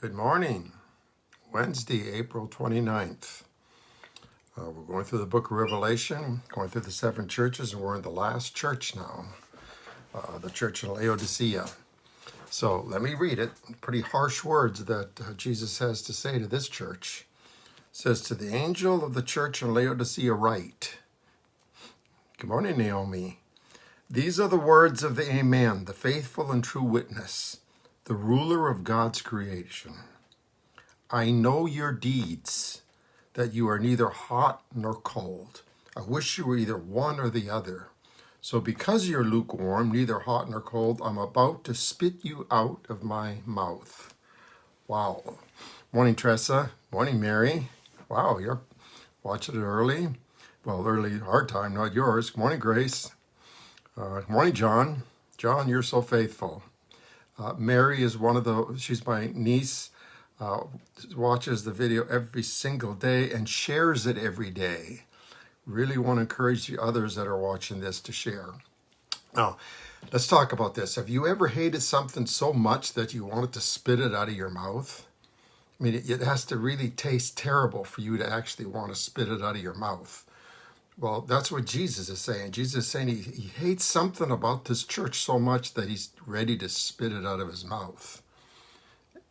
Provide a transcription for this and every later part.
Good morning. Wednesday, April 29th. We're going through the book of Revelation, going through the seven churches, and we're in the last church now, the church in Laodicea. So let me read it. Pretty harsh words that Jesus has to say to this church. It says, "To the angel of the church in Laodicea write." Good morning, Naomi. "These are the words of the Amen, the faithful and true witness, the ruler of God's creation. I know your deeds, that you are neither hot nor cold. I wish you were either one or the other. So because you're lukewarm, neither hot nor cold, I'm about to spit you out of my mouth." Wow. Morning, Tressa. Morning, Mary. Wow, you're watching it early. Well, early our time, not yours. Good morning, Grace. Good morning, John. John, you're so faithful. Mary is she's my niece, watches the video every single day and shares it every day. Really want to encourage the others that are watching this to share. Now, let's talk about this. Have you ever hated something so much that you wanted to spit it out of your mouth? I mean, it has to really taste terrible for you to actually want to spit it out of your mouth. Well, that's what Jesus is saying. Jesus is saying he hates something about this church so much that he's ready to spit it out of his mouth.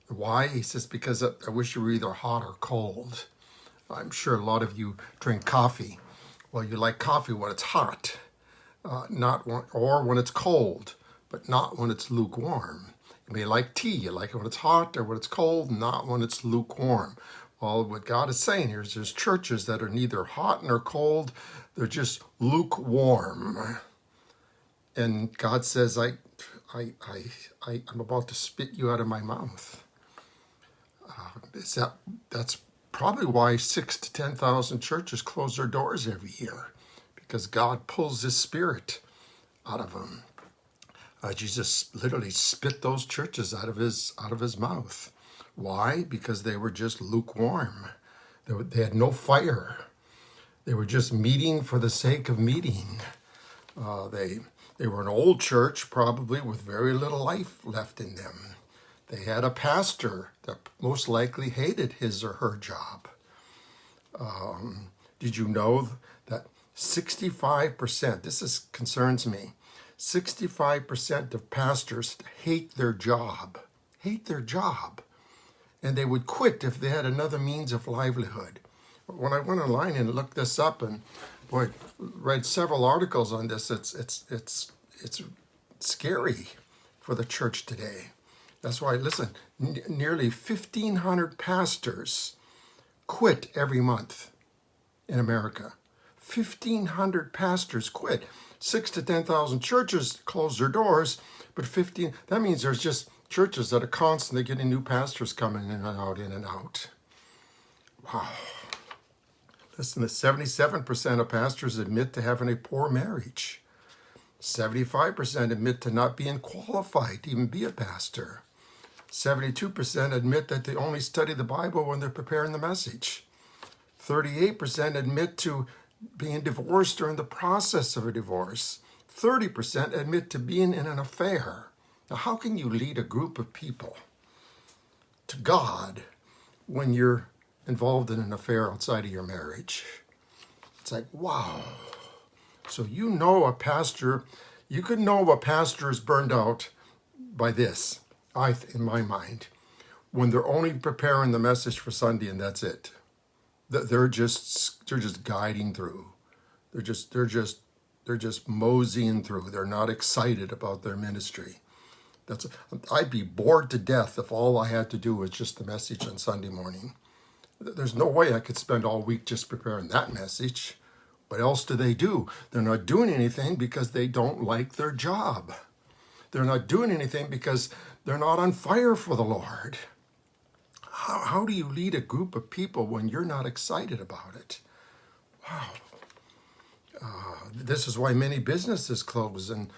Why? He says, because I wish you were either hot or cold. I'm sure a lot of you drink coffee. Well, you like coffee when it's hot, or when it's cold, but not when it's lukewarm. You may like tea. You like it when it's hot or when it's cold, not when it's lukewarm. Well, what God is saying here is there's churches that are neither hot nor cold. They're just lukewarm. And God says, I'm about to spit you out of my mouth. That's probably why 6,000 to 10,000 churches close their doors every year, because God pulls His Spirit out of them. Jesus literally spit those churches out of his mouth. Why? Because they were just lukewarm. They had no fire. They were just meeting for the sake of meeting. They were an old church, probably with very little life left in them. They had a pastor that most likely hated his or her job. Did you know that 65%, concerns me, 65% of pastors hate their job. And they would quit if they had another means of livelihood. When I went online and looked this up and read several articles on this, it's scary for the church today. That's why, listen, nearly 1,500 pastors quit every month in America. 1,500 pastors quit. 6,000 to 10,000 churches close their doors, but that means there's just churches that are constantly getting new pastors coming in and out. Wow. Listen, 77% of pastors admit to having a poor marriage. 75% admit to not being qualified to even be a pastor. 72% admit that they only study the Bible when they're preparing the message. 38% admit to being divorced or in the process of a divorce. 30% admit to being in an affair. Now, how can you lead a group of people to God when you're involved in an affair outside of your marriage? It's like, wow. So you could know a pastor is burned out by this, in my mind, when they're only preparing the message for Sunday and that's it. They're just guiding through. They're just moseying through. They're not excited about their ministry. I'd be bored to death if all I had to do was just the message on Sunday morning. There's no way I could spend all week just preparing that message. What else do they do? They're not doing anything because they don't like their job. They're not doing anything because they're not on fire for the Lord. How do you lead a group of people when you're not excited about it? Wow. This is why many businesses close in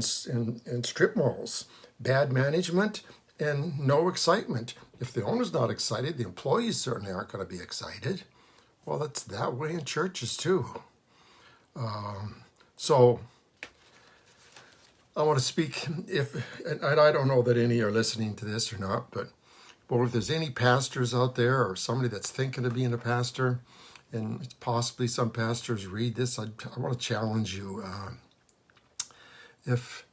strip malls. Bad management and no excitement. If the owner's not excited, the employees certainly aren't going to be excited. Well, that's that way in churches too. So I want to speak, and I don't know that any are listening to this or not, but Well, if there's any pastors out there or somebody that's thinking of being a pastor, and possibly some pastors read this, I want to challenge you. If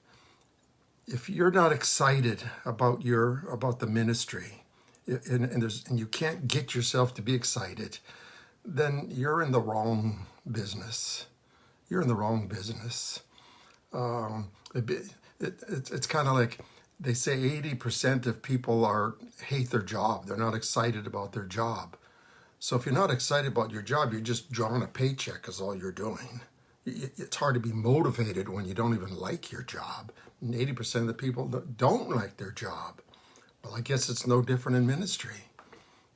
you're not excited about the ministry, and you can't get yourself to be excited, then you're in the wrong business. You're in the wrong business. It's kind of like they say 80% of people hate their job. They're not excited about their job. So if you're not excited about your job, you're just drawing a paycheck is all you're doing. It's hard to be motivated when you don't even like your job. And 80% of the people don't like their job. Well, I guess it's no different in ministry.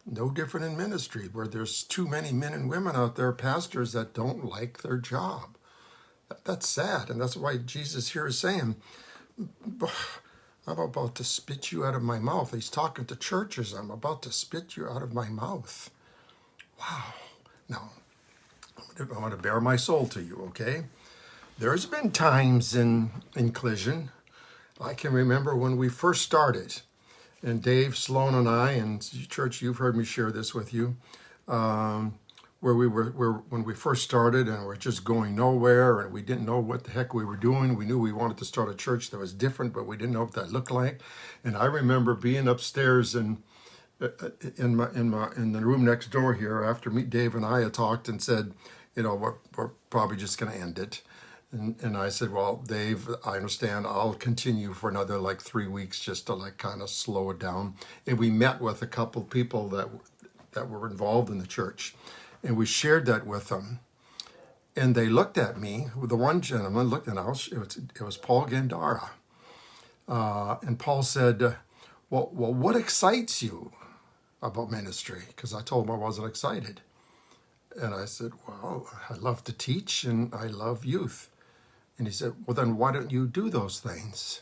No different in ministry, where there's too many men and women out there, pastors, that don't like their job. That's sad, and that's why Jesus here is saying, I'm about to spit you out of my mouth. He's talking to churches. I'm about to spit you out of my mouth. Wow. Now, I'm going to bare my soul to you, okay? There's been times in Collision, I can remember when we first started, and Dave, Sloan, and I, and church, you've heard me share this with you, when we first started and we're just going nowhere and we didn't know what the heck we were doing. We knew we wanted to start a church that was different, but we didn't know what that looked like. And I remember being upstairs in the room next door here after Dave and I had talked and said, we're probably just going to end it. And I said, well, Dave, I understand. I'll continue for another 3 weeks just to kind of slow it down. And we met with a couple of people that were involved in the church. And we shared that with them. And they looked at me. The one gentleman looked at us. It was Paul Gandara. And Paul said, well, what excites you about ministry? Because I told him I wasn't excited. And I said, well, I love to teach and I love youth. And he said, well, then why don't you do those things?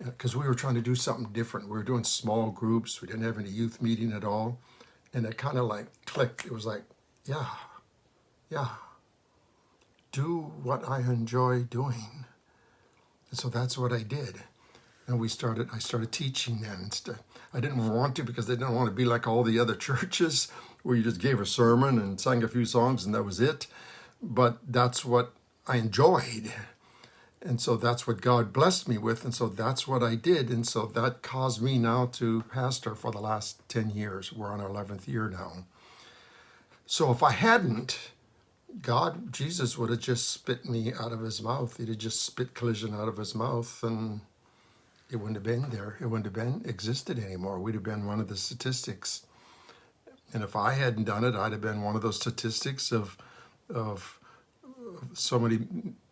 Because we were trying to do something different. We were doing small groups. We didn't have any youth meeting at all. And it kind of clicked. It was like, yeah, do what I enjoy doing. And so that's what I did. And I started teaching then instead. I didn't want to because I didn't want to be like all the other churches where you just gave a sermon and sang a few songs and that was it. But that's what I enjoyed. And so that's what God blessed me with. And so that's what I did. And so that caused me now to pastor for the last 10 years. We're on our 11th year now. So if I hadn't, Jesus would have just spit me out of his mouth. He'd have just spit Collision out of his mouth and it wouldn't have been there. It wouldn't have existed anymore. We'd have been one of the statistics. And if I hadn't done it, I'd have been one of those statistics of so many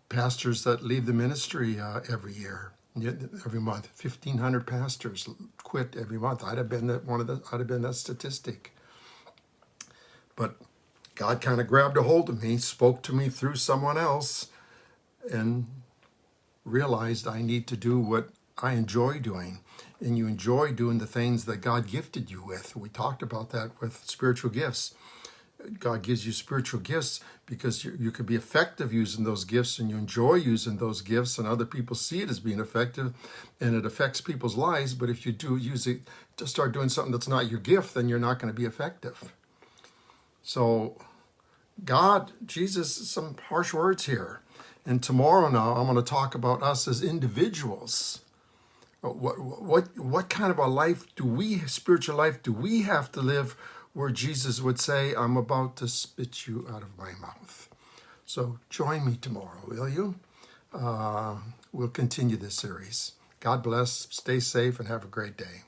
pastors that leave the ministry every year, every month. 1,500 pastors quit every month. I'd have been that statistic. But God kind of grabbed a hold of me, spoke to me through someone else, and realized I need to do what I enjoy doing. And you enjoy doing the things that God gifted you with. We talked about that with spiritual gifts. God gives you spiritual gifts because you can be effective using those gifts and you enjoy using those gifts and other people see it as being effective and it affects people's lives. But if you do use it to start doing something that's not your gift, then you're not going to be effective. So Jesus, some harsh words here. And tomorrow now I'm going to talk about us as individuals. What kind of a spiritual life do we have to live where Jesus would say, I'm about to spit you out of my mouth. So join me tomorrow, will you? We'll continue this series. God bless, stay safe, and have a great day.